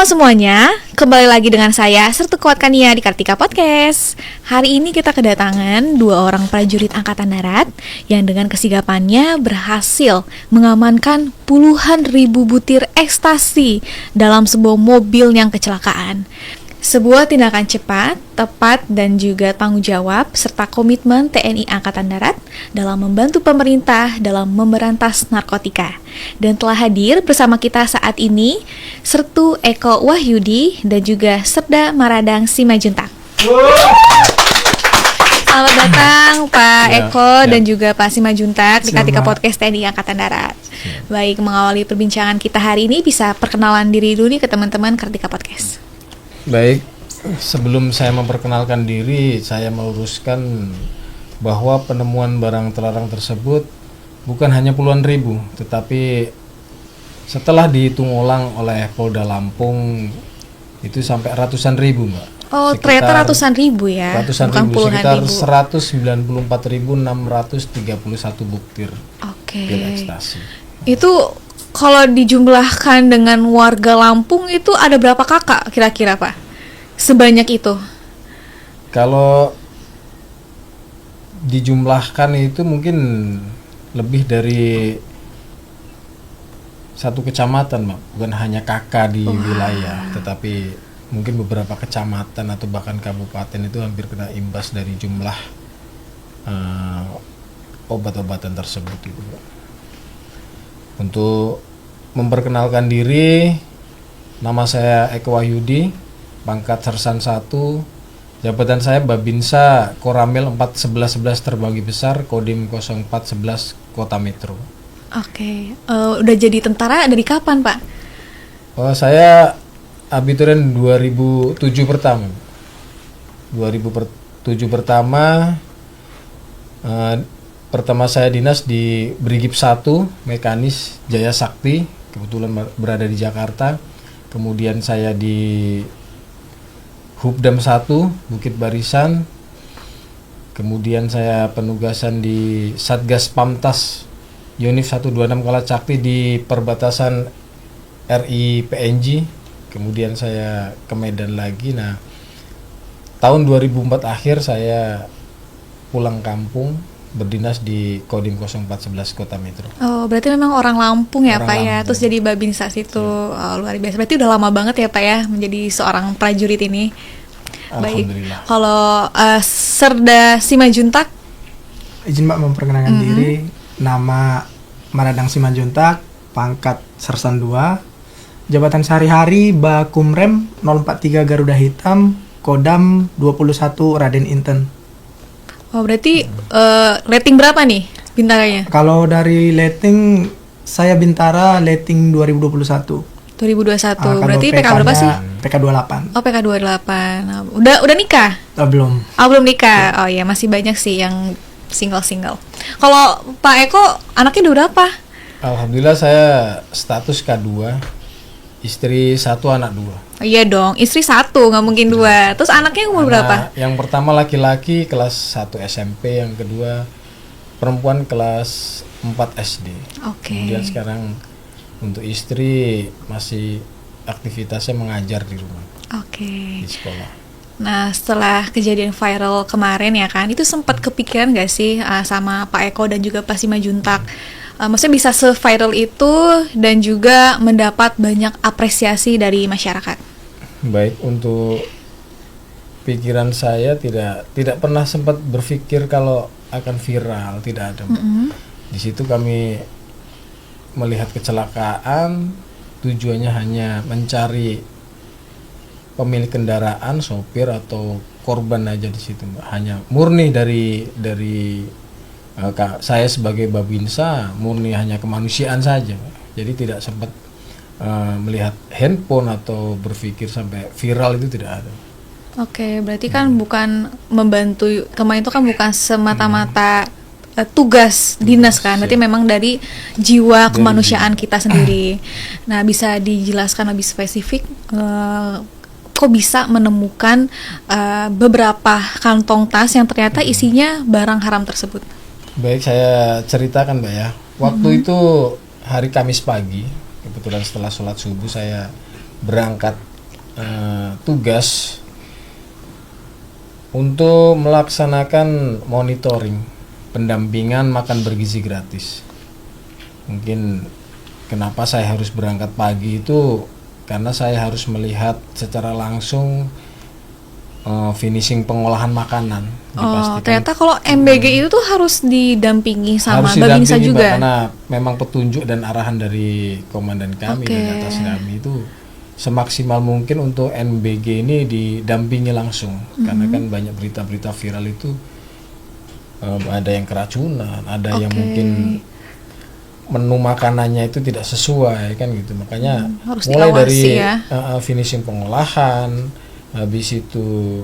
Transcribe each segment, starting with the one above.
Halo semuanya, kembali lagi dengan saya Sertu Kuatkania di Kartika Podcast. Hari ini kita kedatangan dua orang prajurit Angkatan Darat yang dengan kesigapannya berhasil mengamankan puluhan ribu butir ekstasi dalam sebuah mobil yang kecelakaan. Sebuah tindakan cepat, tepat, dan juga tanggung jawab serta komitmen TNI Angkatan Darat dalam membantu pemerintah dalam memberantas narkotika. Dan telah hadir bersama kita saat ini Sertu Eko Wahyudi dan juga Serda Maradang Simajuntak. Selamat datang Pak Eko dan juga Pak Simajuntak di Kartika Podcast TNI Angkatan Darat. Baik, mengawali perbincangan kita hari ini, bisa perkenalan diri dulu nih ke teman-teman Kartika Podcast. Baik, sebelum saya memperkenalkan diri, saya meluruskan bahwa penemuan barang terlarang tersebut bukan hanya puluhan ribu, tetapi setelah dihitung ulang oleh Polda Lampung itu sampai ratusan ribu, Mbak. Oh, ternyata ratusan ribu ya, ratusan bukan ribu, puluhan sekitar ribu. 194.631 butir pil ekstasi. Itu kalau dijumlahkan dengan warga Lampung itu ada berapa kakak kira-kira Pak? Sebanyak itu? Kalau dijumlahkan itu mungkin lebih dari satu kecamatan, Mbak. Bukan hanya kakak di wilayah, tetapi mungkin beberapa kecamatan atau bahkan kabupaten itu hampir kena imbas dari jumlah obat-obatan tersebut itu, Mbak. Untuk memperkenalkan diri, nama saya Eko Wahyudi, pangkat Sersan 1, jabatan saya Babinsa Koramil 4111 Terbagi Besar, Kodim 0411 Kota Metro. Oke, udah jadi tentara dari kapan Pak? Oh, saya abiturien 2007 pertama. 2007 pertama, pertama saya dinas di Brigip 1 Mekanis Jaya Sakti, kebetulan berada di Jakarta. Kemudian saya di Hubdam 1 Bukit Barisan. Kemudian saya penugasan di Satgas Pamtas Yunif 126 Kalacakti di perbatasan RI PNG. Kemudian saya ke Medan lagi. Nah, tahun 2004 akhir saya pulang kampung berdinas di Kodim 0411 Kota Metro. Oh, berarti memang orang Lampung ya, orang Pak ya. Lampung. Terus jadi Babinsa situ. Oh, luar biasa. Berarti udah lama banget ya, Pak ya, menjadi seorang prajurit ini. Alhamdulillah. Baik. Kalau Serda Simajuntak, izin Mbak memperkenalkan diri. Nama Maradang Simajuntak, pangkat Sersan 2. Jabatan sehari-hari Bakumrem 043 Garuda Hitam, Kodam 21 Raden Inten. oh berarti rating berapa nih bintaranya? Kalau dari rating saya Bintara rating 2021. 2021. Berarti PK berapa sih? PK 28. Oh, PK 28. Nah, udah nikah? Belum. Oh, belum nikah. Oh iya, masih banyak sih yang single. Kalau Pak Eko anaknya udah berapa? Alhamdulillah saya status K2, istri 1, anak 2. Oh, iya dong, istri 1, nggak mungkin 2. Terus anaknya umur berapa? Yang pertama laki-laki kelas 1 SMP, yang kedua perempuan kelas 4 SD. Oke. Kemudian sekarang untuk istri masih aktivitasnya mengajar di rumah, Oke. di sekolah. Nah, setelah kejadian viral kemarin ya kan, itu sempat kepikiran nggak sih sama Pak Eko dan juga Pak Simajuntak? Maksudnya bisa se-viral itu dan juga mendapat banyak apresiasi dari masyarakat. Baik, untuk pikiran saya tidak pernah sempat berpikir kalau akan viral, tidak ada. Di situ kami melihat kecelakaan, tujuannya hanya mencari pemilik kendaraan, sopir atau korban aja di situ, Mbak. Hanya murni dari saya sebagai Babinsa, murni hanya kemanusiaan saja, Mbak. Jadi tidak sempat melihat handphone atau berpikir sampai viral, itu tidak ada. Oke, berarti kan bukan membantu, kemarin itu kan bukan semata-mata tugas dinas kan, berarti memang dari jiwa kemanusiaan kita sendiri. Nah, bisa dijelaskan lebih spesifik kok bisa menemukan beberapa kantong tas yang ternyata isinya barang haram tersebut? Baik, saya ceritakan Mbak ya. Waktu itu hari Kamis pagi, kebetulan setelah sholat subuh saya berangkat tugas untuk melaksanakan monitoring pendampingan makan bergizi gratis. Mungkin kenapa saya harus berangkat pagi itu karena saya harus melihat secara langsung finishing pengolahan makanan. Oh, ternyata kalau MBG itu tuh harus didampingi sama harus Babinsa didampingi, juga. Mbak, karena memang petunjuk dan arahan dari komandan kami dan atas kami itu semaksimal mungkin untuk MBG ini didampingi langsung. Karena kan banyak berita-berita viral itu ada yang keracunan, ada yang mungkin menu makanannya itu tidak sesuai kan gitu. Makanya harus mulai diawasi dari ya. finishing pengolahan, habis itu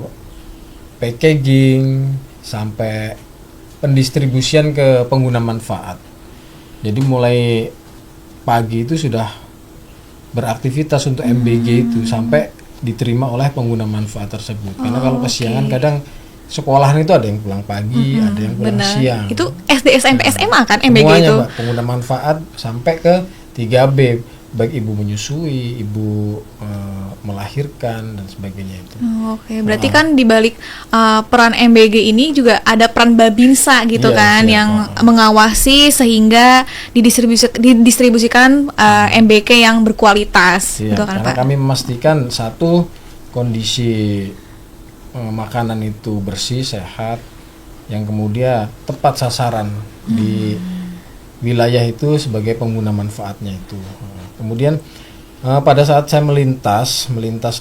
packaging sampai pendistribusian ke pengguna manfaat. Jadi mulai pagi itu sudah beraktivitas untuk MBG itu sampai diterima oleh pengguna manfaat tersebut. Karena kalau kesiangan kadang sekolahan itu ada yang pulang pagi, ada yang pulang siang. Itu SD, SMP, SMA kan MBG Semuanya, itu. Mbak, pengguna manfaat sampai ke 3B, baik ibu menyusui, ibu melahirkan dan sebagainya itu. Oke, berarti kan di balik peran MBG ini juga ada peran Babinsa gitu Iya, kan siap. yang mengawasi sehingga didistribusikan MBK yang berkualitas Iya, gitu kan karena Pak. kami memastikan satu kondisi makanan itu bersih, sehat, yang kemudian tepat sasaran di wilayah itu sebagai pengguna manfaatnya itu. Kemudian pada saat saya melintas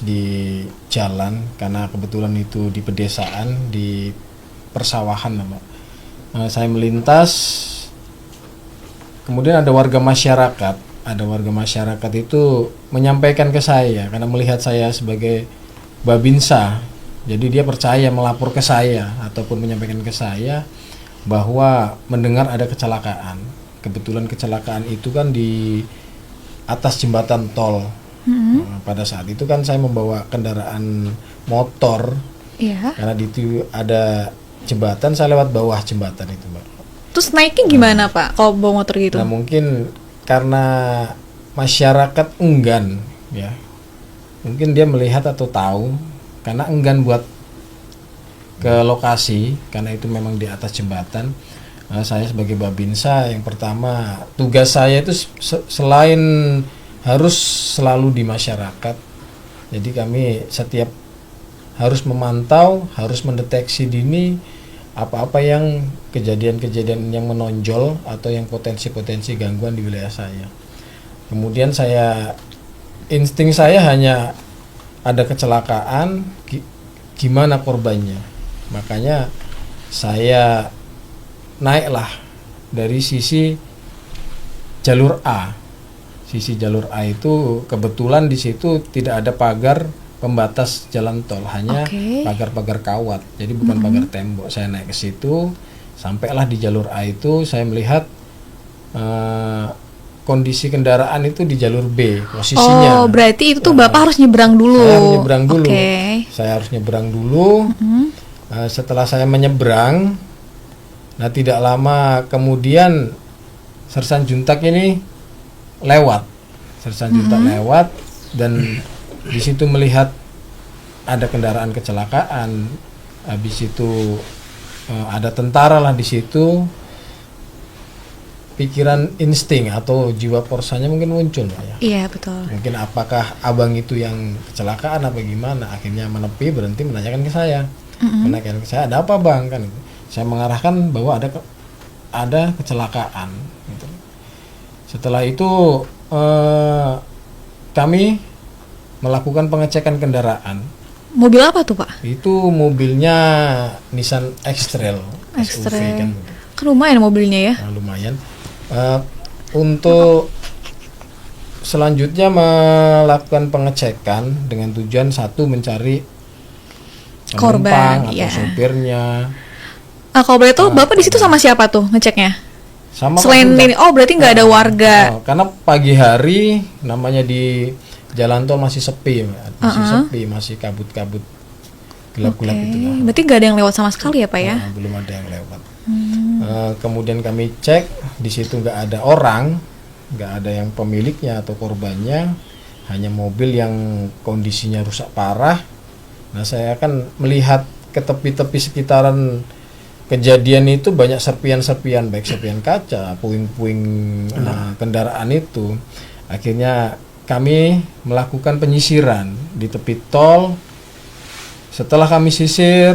di jalan, karena kebetulan itu di pedesaan, di persawahan, Mbak. Saya melintas, kemudian ada warga masyarakat itu menyampaikan ke saya karena melihat saya sebagai Babinsa. Jadi dia percaya melapor ke saya ataupun menyampaikan ke saya bahwa mendengar ada kecelakaan. Kebetulan kecelakaan itu kan di atas jembatan tol. Pada saat itu kan saya membawa kendaraan motor. Iya. Karena di itu ada jembatan, saya lewat bawah jembatan itu, Mbak. Terus naiknya gimana Pak kalau bawa motor gitu? Nah, mungkin karena masyarakat enggan ya. Mungkin dia melihat atau tahu karena enggan buat ke lokasi karena itu memang di atas jembatan. Saya sebagai Babinsa yang pertama tugas saya itu selain harus selalu di masyarakat, jadi kami setiap harus memantau, harus mendeteksi dini apa-apa yang kejadian-kejadian yang menonjol atau yang potensi-potensi gangguan di wilayah saya. Kemudian insting saya hanya ada kecelakaan, gimana korbannya. Makanya saya naiklah dari sisi jalur A. Sisi jalur A itu kebetulan di situ tidak ada pagar pembatas jalan tol, hanya pagar-pagar kawat. Jadi bukan pagar tembok. Saya naik ke situ, sampailah di jalur A itu saya melihat kondisi kendaraan itu di jalur B posisinya. Oh, berarti itu tuh Bapak harus nyebrang dulu. Saya harus nyebrang dulu. Oke. Saya harus nyebrang dulu. Setelah saya menyeberang, nah tidak lama kemudian Sersan Juntak ini lewat. Sersan Juntak lewat dan di situ melihat ada kendaraan kecelakaan. Habis itu ada tentara lah di situ. Pikiran insting atau jiwa korsanya mungkin muncul, Pak, ya. Iya, betul. Mungkin apakah abang itu yang kecelakaan apa gimana? Akhirnya menepi, berhenti menanyakan ke saya. Menanyakan ke saya, ada apa bang? Kan saya mengarahkan bahwa ada kecelakaan. Gitu. Setelah itu kami melakukan pengecekan kendaraan. Mobil apa tuh Pak? Itu mobilnya Nissan X-Trail, SUV X-Trail. kan. Kan lumayan mobilnya ya. Nah, lumayan. Untuk selanjutnya melakukan pengecekan dengan tujuan satu mencari Korban, penumpang iya. atau sopirnya. Kalau boleh tahu Bapak di situ sama siapa tuh ngeceknya? Sama Selain Pak Bunda. ini, berarti nggak ada warga. Karena pagi hari namanya di jalan tol masih sepi, masih sepi, masih kabut-kabut, gelap-gelap itu lah. Berarti nggak ada yang lewat sama sekali ya Pak ya? Belum ada yang lewat. Kemudian kami cek di situ nggak ada orang, nggak ada yang pemiliknya atau korbannya. hanya mobil yang kondisinya rusak parah. Nah, saya kan melihat ke tepi-tepi sekitaran kejadian itu banyak serpian-serpian, baik serpian kaca, puing-puing kendaraan itu. Akhirnya kami melakukan penyisiran di tepi tol. Setelah kami sisir,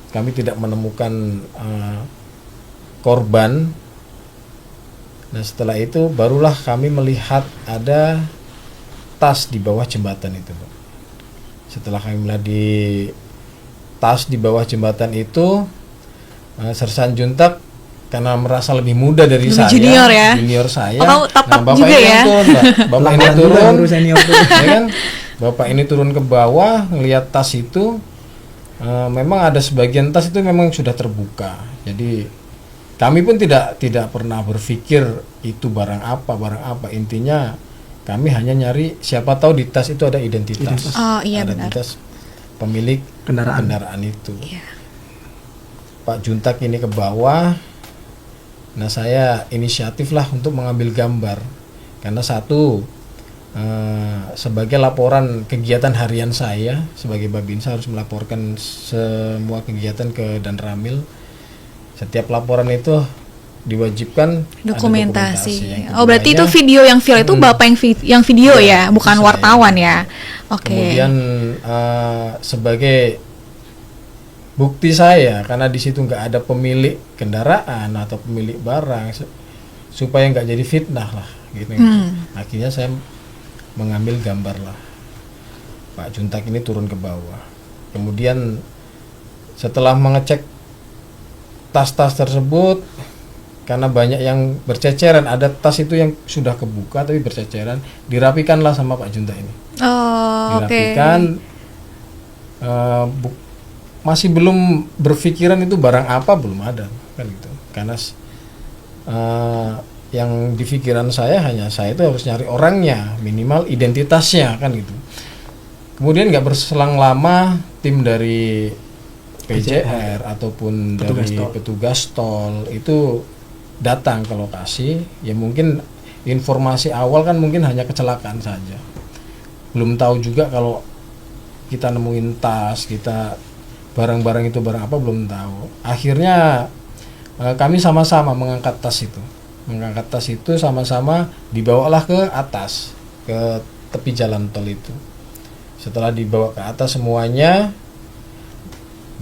kami tidak menemukan korban. Nah, setelah itu barulah kami melihat ada tas di bawah jembatan itu, Pak. Setelah kami melihat di tas di bawah jembatan itu, Sersan Juntak karena merasa lebih muda dari Lebih saya, junior saya. Oh, kamu tapak Bapak juga ini ya? turun, Pak. Bapak ini Lama turun, juga guru senior tuh. ya kan? Bapak ini turun ke bawah, ngelihat tas itu, memang ada sebagian tas itu memang sudah terbuka. Jadi kami pun tidak pernah berpikir itu barang apa. Intinya kami hanya nyari siapa tahu di tas itu ada identitas. Oh, iya, ada benar. identitas pemilik kendaraan itu. Iya. Pak Juntak ini ke bawah. Nah, saya inisiatif lah untuk mengambil gambar karena satu, sebagai laporan kegiatan harian saya sebagai Babinsa harus melaporkan semua kegiatan ke Danramil. Setiap laporan itu diwajibkan ada Dokumentasi. Yang Oh, berarti itu keduanya, video yang viral itu Bapak yang video Iya, ya, bukan saya. wartawan ya. Oke. Kemudian sebagai bukti saya, karena di situ nggak ada pemilik kendaraan atau pemilik barang, supaya nggak jadi fitnah lah, gitu. Akhirnya saya mengambil gambar lah. Pak Juntak ini turun ke bawah. Kemudian setelah mengecek tas-tas tersebut, karena banyak yang berceceran, ada tas itu yang sudah kebuka tapi berceceran, dirapikanlah sama Pak Juntak ini. Oh, oke. Dirapikan. Masih belum berpikiran itu barang apa, belum ada kan gitu, karena yang di pikiran saya hanya saya itu harus nyari orangnya, minimal identitasnya kan gitu. Kemudian nggak berselang lama tim dari PJR ataupun dari petugas tol itu datang ke lokasi. Ya mungkin informasi awal kan mungkin hanya kecelakaan saja, belum tahu juga kalau kita nemuin tas, kita barang-barang itu barang apa belum tahu. Akhirnya kami sama-sama mengangkat tas itu, sama-sama dibawalah ke atas, ke tepi jalan tol itu. Setelah dibawa ke atas semuanya,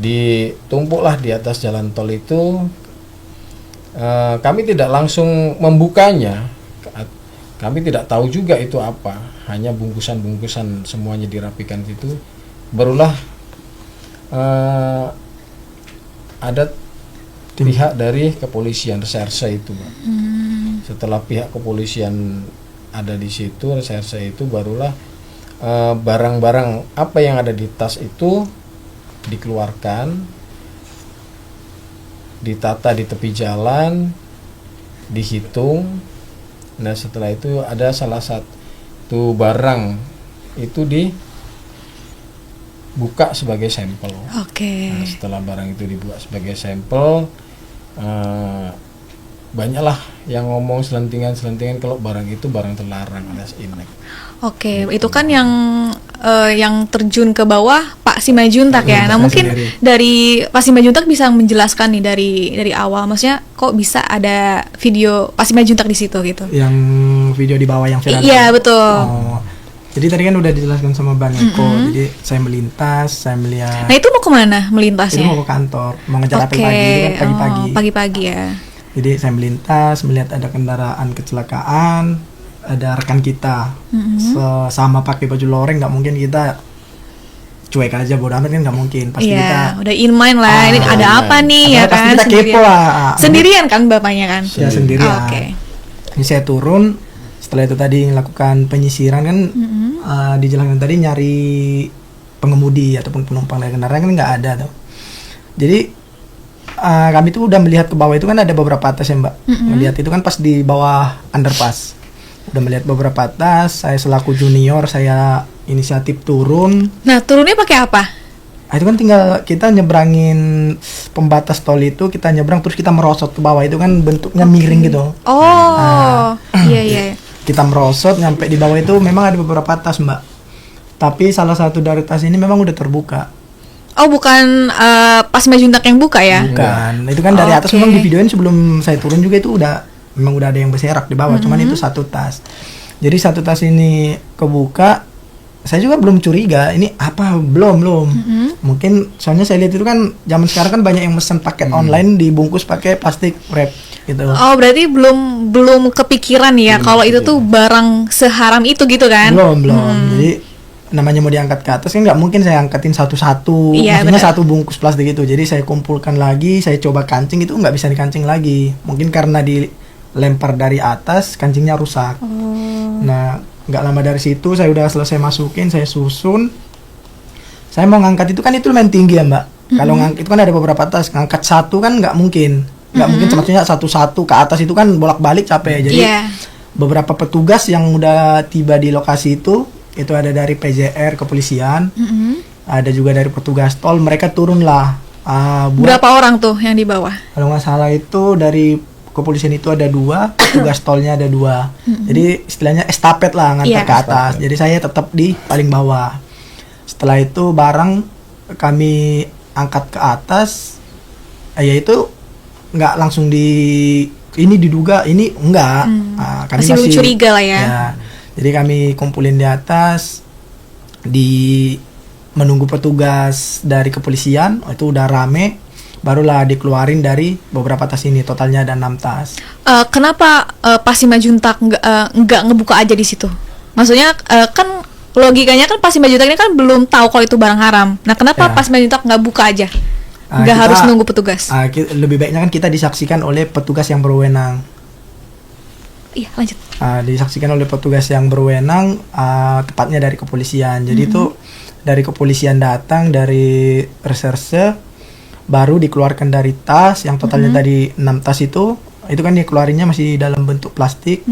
ditumpuklah di atas jalan tol itu. Kami tidak langsung membukanya, kami tidak tahu juga itu apa, hanya bungkusan-bungkusan semuanya dirapikan itu. Barulah ada pihak dari kepolisian reserse itu, Pak. Setelah pihak kepolisian ada di situ, reserse itu, barulah barang-barang apa yang ada di tas itu dikeluarkan, ditata di tepi jalan, dihitung. Nah, setelah itu ada salah satu barang itu dibuka sebagai sampel. Oke. Nah, setelah barang itu dibuka sebagai sampel, banyaklah yang ngomong selentingan kalau barang itu barang terlarang alias inek. Oke, itu kan yang terjun ke bawah Pak Simajuntak ya. Nah, mungkin sendiri. dari Pak Simajuntak bisa menjelaskan nih dari awal, maksudnya kok bisa ada video Pak Simajuntak di situ gitu. Yang video di bawah yang viral. Iya, betul. Oh. Jadi tadi kan udah dijelaskan sama Bang Eko. Jadi saya melintas, saya melihat. Nah, itu mau kemana Itu melintasnya? mau ke kantor, mau ngejar apel Oke, pagi, itu kan pagi-pagi. oh, pagi-pagi ya. Jadi saya melintas, melihat ada kendaraan kecelakaan, ada rekan kita, sama pakai baju loreng, nggak mungkin kita cuek aja bodo amat kan, nggak mungkin. Pasti kita. Iya, udah in mind lah. Ini ada apa nih ya pasti kan? kita kepo lah. Sendirian kan bapaknya kan? Ya sendirian. Oh, oke. Ini saya turun, setelah itu tadi melakukan penyisiran kan, dijelaskan tadi nyari pengemudi ataupun penumpang dari kendaraan kan nggak ada tuh. Jadi kami tuh udah melihat ke bawah itu kan ada beberapa tas ya Mbak. Melihat itu kan pas di bawah underpass. Udah melihat beberapa tas, saya selaku junior saya inisiatif turun. Nah, turunnya pakai apa? Itu kan tinggal kita nyebrangin pembatas tol itu, kita nyebrang terus kita merosot ke bawah, itu kan bentuknya miring gitu. Oh, iya. kita merosot nyampe di bawah itu memang ada beberapa tas, Mbak. Tapi salah satu dari tas ini memang udah terbuka. Oh, bukan pas Majuntak yang buka ya? Bukan. Itu kan dari atas Oke. memang di videoin sebelum saya turun juga itu memang udah ada yang berserak di bawah, cuman itu satu tas. Jadi satu tas ini kebuka, saya juga belum curiga ini apa, belum. Mungkin soalnya saya lihat itu kan zaman sekarang kan banyak yang pesan paket online dibungkus pakai plastik wrap gitu. Oh, berarti belum kepikiran ya kalau itu tuh barang seharam itu gitu kan? Belum. Jadi namanya mau diangkat ke atas kan nggak mungkin saya angkatin satu-satu, Iya, maksudnya benar. satu bungkus plastik itu. Jadi saya kumpulkan lagi, saya coba kancing itu nggak bisa dikancing lagi. Mungkin karena dilempar dari atas kancingnya rusak. Nah, nggak lama dari situ saya udah selesai masukin, saya susun. Saya mau ngangkat itu kan itu lumayan tinggi ya, Mbak. Kalau ngangkat itu kan ada beberapa tas, ngangkat satu kan nggak mungkin. Nggak mungkin maksudnya satu-satu ke atas itu kan bolak-balik capek. Jadi Iya. beberapa petugas yang udah tiba di lokasi itu ada dari PJR kepolisian, ada juga dari petugas tol, mereka turunlah. Berapa orang tuh yang di bawah? Kalau nggak salah itu dari kepolisian itu ada 2, petugas tolnya ada 2. Jadi istilahnya estafet lah ngantar Iya. ke atas. Jadi saya tetap di paling bawah. Setelah itu barang kami angkat ke atas, yaitu nggak langsung ini diduga ini enggak. Kami Masih curiga lah ya. Jadi kami kumpulin di atas, menunggu petugas dari kepolisian, itu udah rame, barulah dikeluarin dari beberapa tas ini, totalnya ada 6 tas. Kenapa pas si Majuntak nggak ngebuka aja di situ? Maksudnya kan logikanya kan pas si Majuntak ini kan belum tahu kalau itu barang haram. Nah, kenapa Ya. pas Majuntak nggak buka aja? Nggak Kita- harus nunggu petugas. Lebih baiknya kan kita disaksikan oleh petugas yang berwenang. Iya, lanjut. Disaksikan oleh petugas yang berwenang, tepatnya dari kepolisian. Jadi itu dari kepolisian datang dari reserse, baru dikeluarkan dari tas yang totalnya tadi 6 tas itu kan dikeluarinnya masih dalam bentuk plastik.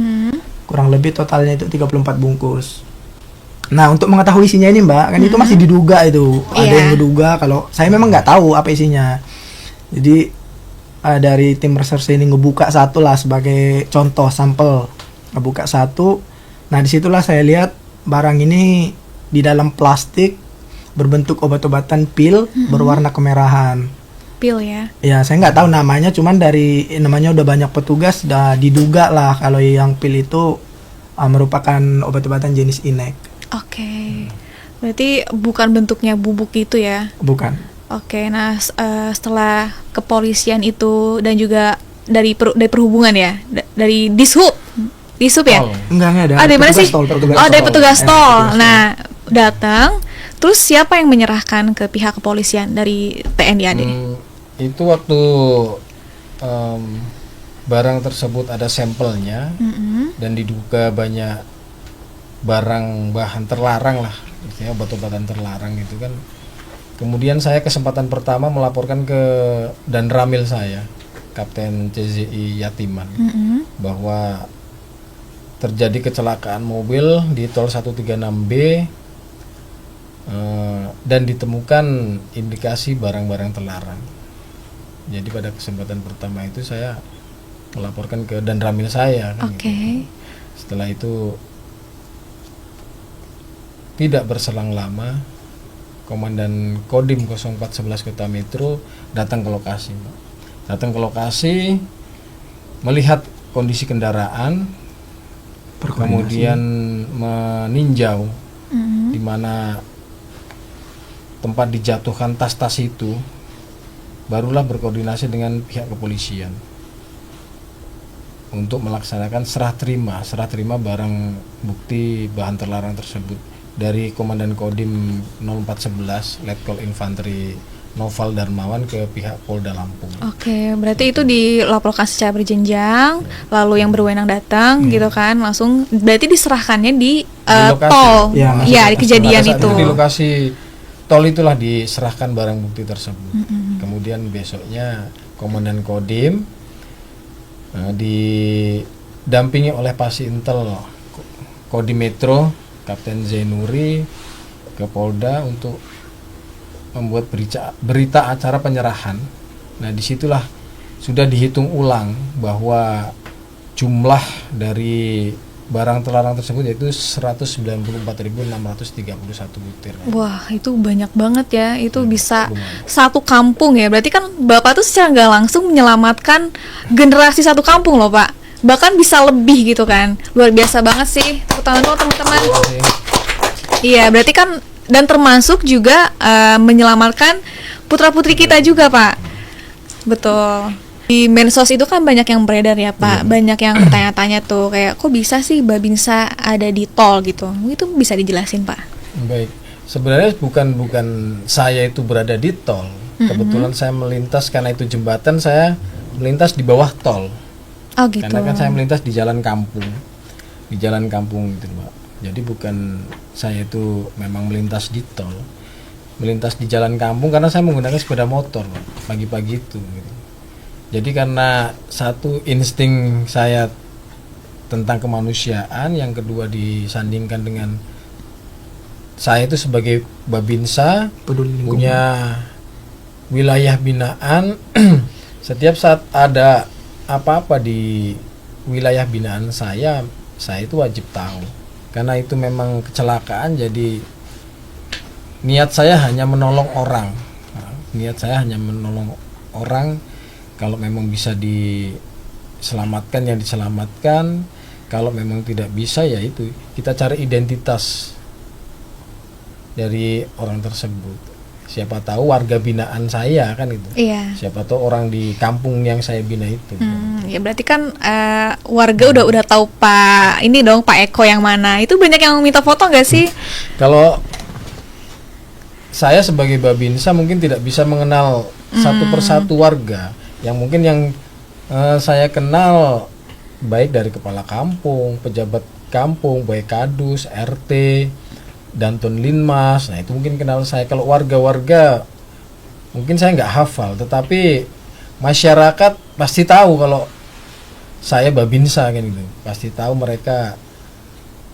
Kurang lebih totalnya itu 34 bungkus. Nah, untuk mengetahui isinya ini, Mbak, kan itu masih diduga itu. Ada Iya. yang menduga, kalau saya memang nggak tahu apa isinya. Jadi dari tim reserse ini ngebuka satu lah sebagai contoh sampel, ngebuka satu. Nah, disitulah saya lihat barang ini di dalam plastik berbentuk obat-obatan pil berwarna kemerahan. Pil ya. Ya, saya nggak tahu namanya, cuman dari namanya udah banyak petugas udah diduga lah kalau yang pil itu merupakan obat-obatan jenis inek. Oke. Berarti bukan bentuknya bubuk gitu ya. Bukan. Oke, nah setelah kepolisian itu dan juga dari perhubungan ya, dari Dishub ya? Tol. Enggak ada. Ah, dari mana sih? Petugas Oh, dari tol. petugas tol. Petugas tol. Nah, datang, terus siapa yang menyerahkan ke pihak kepolisian dari TNI AD? Itu waktu barang tersebut ada sampelnya dan diduga banyak barang bahan terlarang lah, artinya obat-obatan terlarang gitu kan. Kemudian saya kesempatan pertama melaporkan ke Danramil saya, Kapten CZI Yatiman, bahwa terjadi kecelakaan mobil di tol 136B dan ditemukan indikasi barang-barang terlarang. Jadi pada kesempatan pertama itu saya melaporkan ke Danramil saya kan, Oke. gitu. Setelah itu tidak berselang lama Komandan Kodim 0411 Kota Metro datang ke lokasi, Mbak. Datang ke lokasi, melihat kondisi kendaraan, kemudian meninjau di mana tempat dijatuhkan tas-tas itu, barulah berkoordinasi dengan pihak kepolisian untuk melaksanakan serah terima barang bukti bahan terlarang tersebut dari Komandan Kodim 0411 Letkol Infanteri Noval Darmawan ke pihak Polda Lampung. Oke, berarti itu dilaporkan secara berjenjang, lalu yang berwenang datang gitu kan, langsung berarti diserahkannya di lokasi. tol. Ya, Iya, di kejadian Pada saat itu. di lokasi tol itulah diserahkan barang bukti tersebut. Kemudian besoknya Komandan Kodim didampingi oleh Pasintel Kodim Metro Kapten Zainuri ke Polda untuk membuat berita acara penyerahan. Nah, disitulah sudah dihitung ulang bahwa jumlah dari barang terlarang tersebut yaitu 194.631 butir. Wah, itu banyak banget ya. Itu bisa lumayan. satu kampung ya. Berarti kan Bapak tuh secara nggak langsung menyelamatkan generasi satu kampung loh, Pak. Bahkan bisa lebih gitu kan. Luar biasa banget sih. Tepuk tangan dulu teman-teman. Iya, berarti kan dan termasuk juga menyelamatkan putra-putri kita juga, Pak. Betul. Di medsos itu kan banyak yang beredar ya, Pak. Banyak yang bertanya-tanya tuh kayak kok bisa sih Babinsa ada di tol gitu. Itu bisa dijelasin, Pak? Baik. Sebenarnya bukan saya itu berada di tol. Kebetulan saya melintas karena itu jembatan, saya melintas di bawah tol. Oh gitu. Karena kan saya melintas di jalan kampung. Di jalan kampung gitu, Pak. Jadi bukan saya itu memang melintas di tol. Melintas di jalan kampung karena saya menggunakan sepeda motor, Pak, pagi-pagi itu gitu. Jadi karena satu insting saya tentang kemanusiaan, yang kedua disandingkan dengan saya itu sebagai Babinsa Peduli lingkungan. punya wilayah binaan. Setiap saat ada apa-apa di wilayah binaan saya itu wajib tahu. Karena itu memang kecelakaan, jadi niat saya hanya menolong orang. Niat saya hanya menolong orang. Kalau memang bisa diselamatkan, yang diselamatkan. Kalau memang tidak bisa, ya itu kita cari identitas dari orang tersebut. Siapa tahu warga binaan saya kan itu. Iya. Siapa tahu orang di kampung yang saya bina itu. Ya berarti kan warga udah tahu Pak ini dong, Pak Eko yang mana. Itu banyak yang minta foto nggak sih? Kalau saya sebagai Babinsa mungkin tidak bisa mengenal satu persatu warga. Yang mungkin yang saya kenal baik dari kepala kampung, pejabat kampung, baik kadus, RT, Danton Linmas. Nah itu mungkin kenal saya. Kalau warga-warga mungkin saya nggak hafal, tetapi masyarakat pasti tahu kalau saya Babinsa kan gitu. Pasti tahu mereka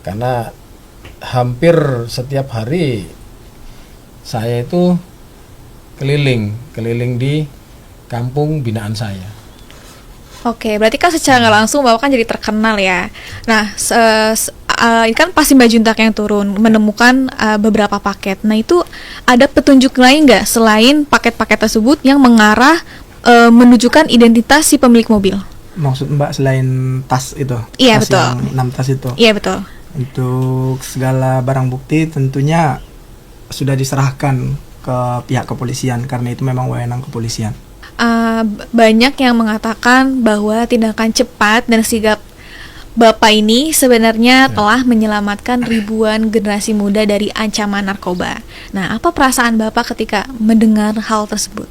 karena hampir setiap hari saya itu keliling di kampung binaan saya. Oke, berarti kan secara nggak langsung Bapak kan jadi terkenal ya. Nah, ini kan pasti Mbak Juntak yang turun menemukan beberapa paket. Nah itu ada petunjuk lain nggak selain paket-paket tersebut yang mengarah menunjukkan identitas si pemilik mobil? Maksud Mbak selain tas itu? Iya, tas betul. Yang 6 tas itu? Iya betul. Untuk segala barang bukti tentunya sudah diserahkan ke pihak kepolisian karena itu memang wewenang kepolisian. Banyak yang mengatakan bahwa tindakan cepat dan sigap Bapak ini sebenarnya telah menyelamatkan ribuan generasi muda dari ancaman narkoba. Nah, apa perasaan Bapak ketika mendengar hal tersebut?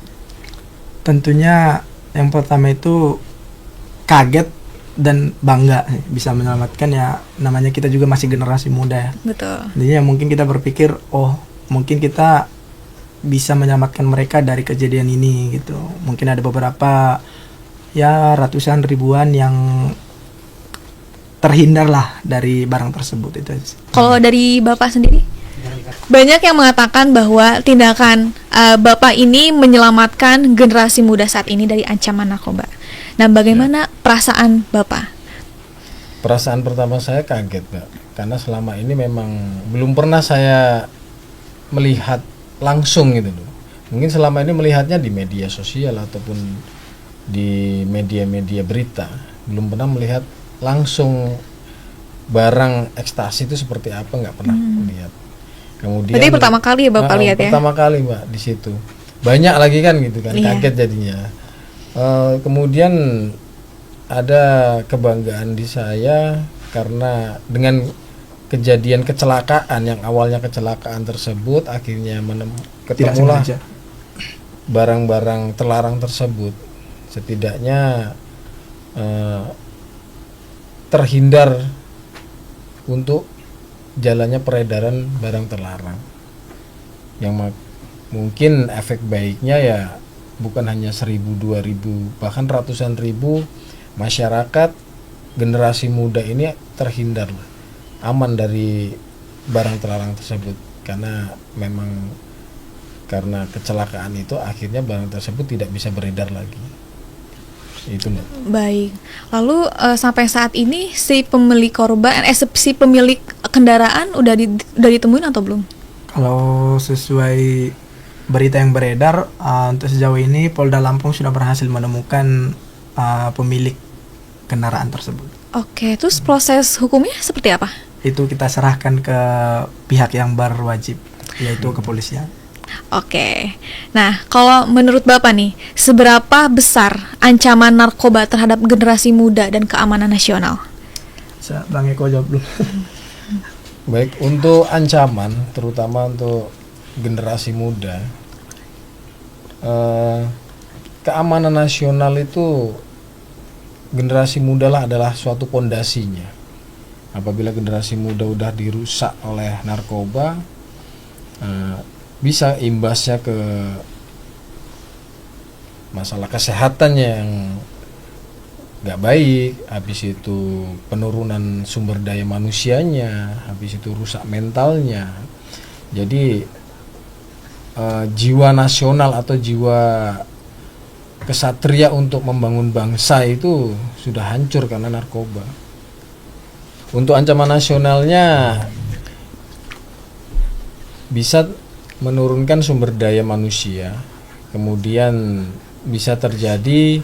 Tentunya yang pertama itu kaget dan bangga bisa menyelamatkan, ya namanya kita juga masih generasi muda ya. Betul. Jadi mungkin kita berpikir, oh mungkin kita bisa menyelamatkan mereka dari kejadian ini gitu. Mungkin ada beberapa ya ratusan ribuan yang terhindar lah dari barang tersebut itu. Kalau dari Bapak sendiri? Banyak yang mengatakan bahwa tindakan Bapak ini menyelamatkan generasi muda saat ini dari ancaman narkoba. Nah, bagaimana perasaan Bapak? Perasaan pertama saya kaget, Mbak. Karena selama ini memang belum pernah saya melihat langsung gitu loh. Mungkin selama ini melihatnya di media sosial ataupun di media-media berita. Belum pernah melihat langsung barang ekstasi itu seperti apa, nggak pernah melihat. Kemudian Berarti pertama kali ya Bapak lihat ya? Pertama kali, Mbak, di situ. Banyak lagi kan gitu kan, Iya. kaget jadinya. Kemudian ada kebanggaan di saya karena dengan kejadian kecelakaan yang awalnya kecelakaan tersebut akhirnya ketemulah sengaja. barang-barang terlarang tersebut. Setidaknya terhindar untuk jalannya peredaran barang terlarang. Yang mungkin efek baiknya ya bukan hanya 1.000, 2.000, bahkan ratusan ribu masyarakat generasi muda ini terhindar, aman dari barang terlarang tersebut. Karena memang karena kecelakaan itu akhirnya barang tersebut tidak bisa beredar lagi. Itu Mbak. Baik. Lalu sampai saat ini si pemilik korban, si pemilik kendaraan udah ditemuin atau belum? Kalau sesuai berita yang beredar, untuk sejauh ini Polda Lampung sudah berhasil menemukan pemilik kendaraan tersebut. Oke, terus proses hukumnya seperti apa? Itu kita serahkan ke pihak yang berwajib, yaitu kepolisian. Oke. Nah, kalau menurut Bapak nih, seberapa besar ancaman narkoba terhadap generasi muda dan keamanan nasional? Bang Eko jawab dulu. Baik, untuk ancaman terutama untuk generasi muda, keamanan nasional itu generasi muda lah adalah suatu pondasinya. Apabila generasi muda udah dirusak oleh narkoba, bisa imbasnya ke masalah kesehatannya yang nggak baik, habis itu penurunan sumber daya manusianya, habis itu rusak mentalnya. Jadi jiwa nasional atau jiwa kesatria untuk membangun bangsa itu sudah hancur karena narkoba. Untuk ancaman nasionalnya bisa menurunkan sumber daya manusia, kemudian bisa terjadi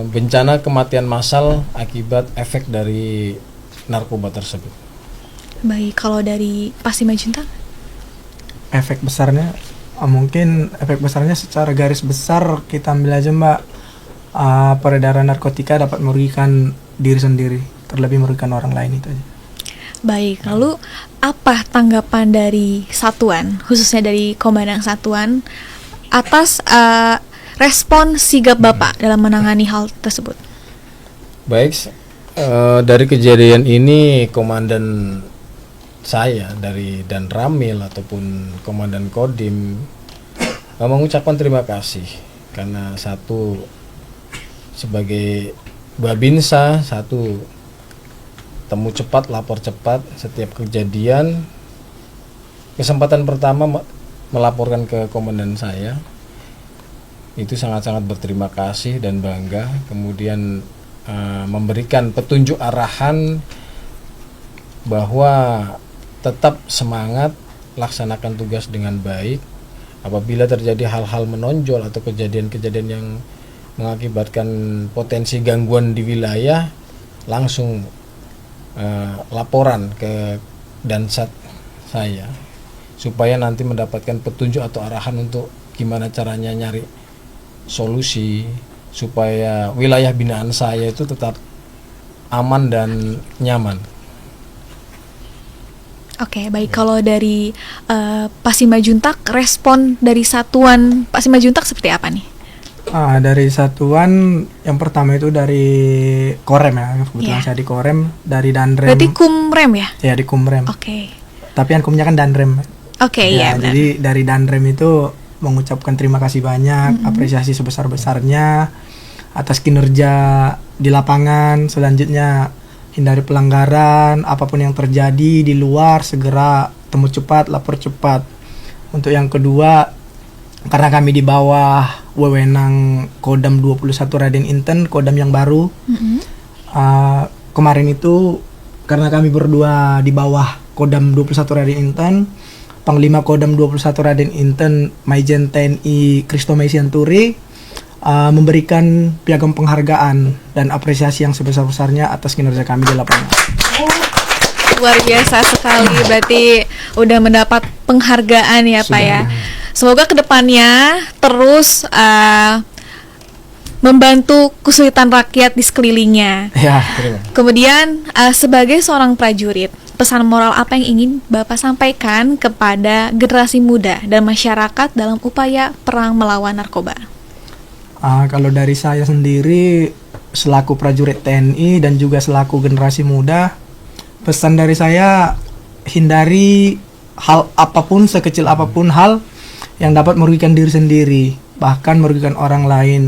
bencana kematian massal akibat efek dari narkoba tersebut. Baik, kalau dari Pak Simanjuntak? Efek besarnya, mungkin efek besarnya secara garis besar kita ambil aja Mbak, peredaran narkotika dapat merugikan diri sendiri, terlebih merugikan orang lain, itu aja. Baik, lalu apa tanggapan dari satuan, khususnya dari Komandan Satuan, atas respon sigap Bapak dalam menangani hal tersebut? Baik, dari kejadian ini Komandan saya dari Dan Ramil ataupun Komandan Kodim mengucapkan terima kasih karena satu sebagai Babinsa, satu temu cepat, lapor cepat setiap kejadian. Kesempatan pertama melaporkan ke komandan saya itu sangat-sangat berterima kasih dan bangga, kemudian memberikan petunjuk arahan bahwa tetap semangat, laksanakan tugas dengan baik. Apabila terjadi hal-hal menonjol atau kejadian-kejadian yang mengakibatkan potensi gangguan di wilayah, langsung laporan ke Dansat saya supaya nanti mendapatkan petunjuk atau arahan untuk gimana caranya nyari solusi supaya wilayah binaan saya itu tetap aman dan nyaman. Oke, baik. Kalau dari Pak Simanjuntak, respon dari satuan Pak Simanjuntak seperti apa nih? Dari satuan yang pertama itu dari Korem ya, kebetulan saya di Korem, dari Danrem. Berarti Kumrem ya? Ya, di Kumrem. Oke. Tapi yang kumnya kan Danrem. Oke, iya benar. Jadi dari Danrem itu mengucapkan terima kasih banyak, apresiasi sebesar-besarnya atas kinerja di lapangan. Selanjutnya hindari pelanggaran, apapun yang terjadi di luar segera temu cepat, lapor cepat. Untuk yang kedua, karena kami di bawah wewenang Kodam 21 Raden Inten, Kodam yang baru. Kemarin itu karena kami berdua di bawah Kodam 21 Raden Inten, Panglima Kodam 21 Raden Inten Maijen TNI Kristo Maisianturi memberikan piagam penghargaan dan apresiasi yang sebesar-besarnya atas kinerja kami di lapangan. Luar biasa sekali, berarti udah mendapat penghargaan ya Pak ya. Semoga kedepannya terus membantu kesulitan rakyat di sekelilingnya. Ya. Kemudian sebagai seorang prajurit, pesan moral apa yang ingin Bapak sampaikan kepada generasi muda dan masyarakat dalam upaya perang melawan narkoba? Kalau dari saya sendiri selaku prajurit TNI dan juga selaku generasi muda, pesan dari saya hindari hal apapun, sekecil apapun hal yang dapat merugikan diri sendiri, bahkan merugikan orang lain.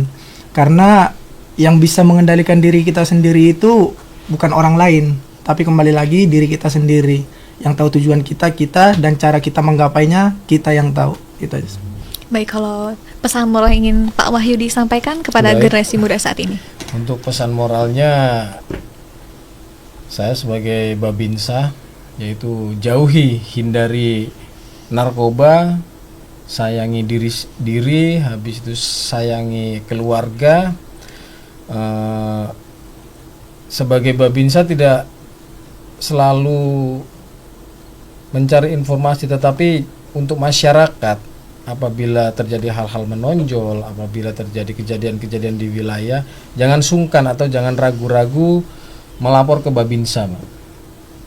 Karena yang bisa mengendalikan diri kita sendiri itu bukan orang lain, tapi kembali lagi diri kita sendiri. Yang tahu tujuan kita, dan cara kita menggapainya, kita yang tahu. Itu aja. Baik, kalau pesan moral yang ingin Pak Wahyu disampaikan kepada Baik. generasi muda saat ini. Untuk pesan moralnya, saya sebagai Babinsa, yaitu jauhi, hindari narkoba, sayangi diri, habis itu sayangi keluarga. Sebagai Babinsa tidak selalu mencari informasi, tetapi untuk masyarakat, apabila terjadi hal-hal menonjol, apabila terjadi kejadian-kejadian di wilayah, jangan sungkan atau jangan ragu-ragu melapor ke Babinsa, Pak.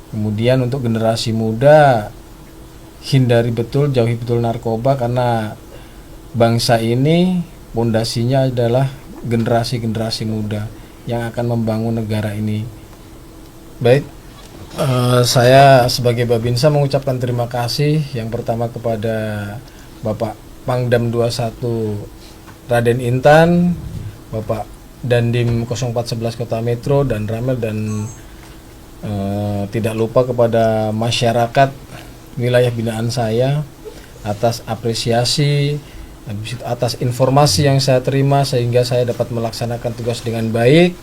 Kemudian untuk generasi muda, hindari betul, jauhi betul narkoba, karena bangsa ini pondasinya adalah generasi-generasi muda yang akan membangun negara ini. Baik, saya sebagai Babinsa mengucapkan terima kasih yang pertama kepada Bapak Pangdam 21 Raden Intan, Bapak Dandim 0411 Kota Metro dan Ramel, dan tidak lupa kepada masyarakat wilayah binaan saya atas apresiasi, atas informasi yang saya terima sehingga saya dapat melaksanakan tugas dengan baik.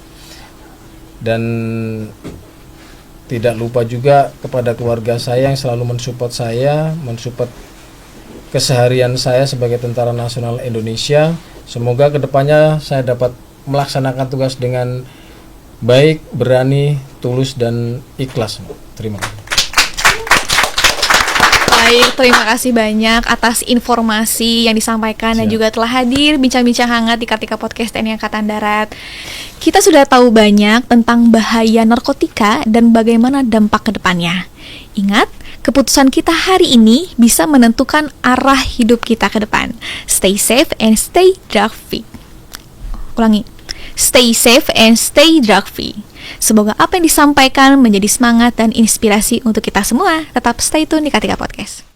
Dan tidak lupa juga kepada keluarga saya yang selalu mensupport saya, mensupport keseharian saya sebagai Tentara Nasional Indonesia. Semoga kedepannya saya dapat melaksanakan tugas dengan baik, berani, tulus, dan ikhlas. Terima kasih. Baik, terima kasih banyak atas informasi yang disampaikan dan Siap. juga telah hadir bincang-bincang hangat di Kartika Podcast TNI Angkatan Darat. Kita sudah tahu banyak tentang bahaya narkotika dan bagaimana dampak ke depannya. Ingat, keputusan kita hari ini bisa menentukan arah hidup kita ke depan. Stay safe and stay drug free. Ulangi. Stay safe and stay drug free. Semoga apa yang disampaikan menjadi semangat dan inspirasi untuk kita semua. Tetap stay tune di Kartika Podcast.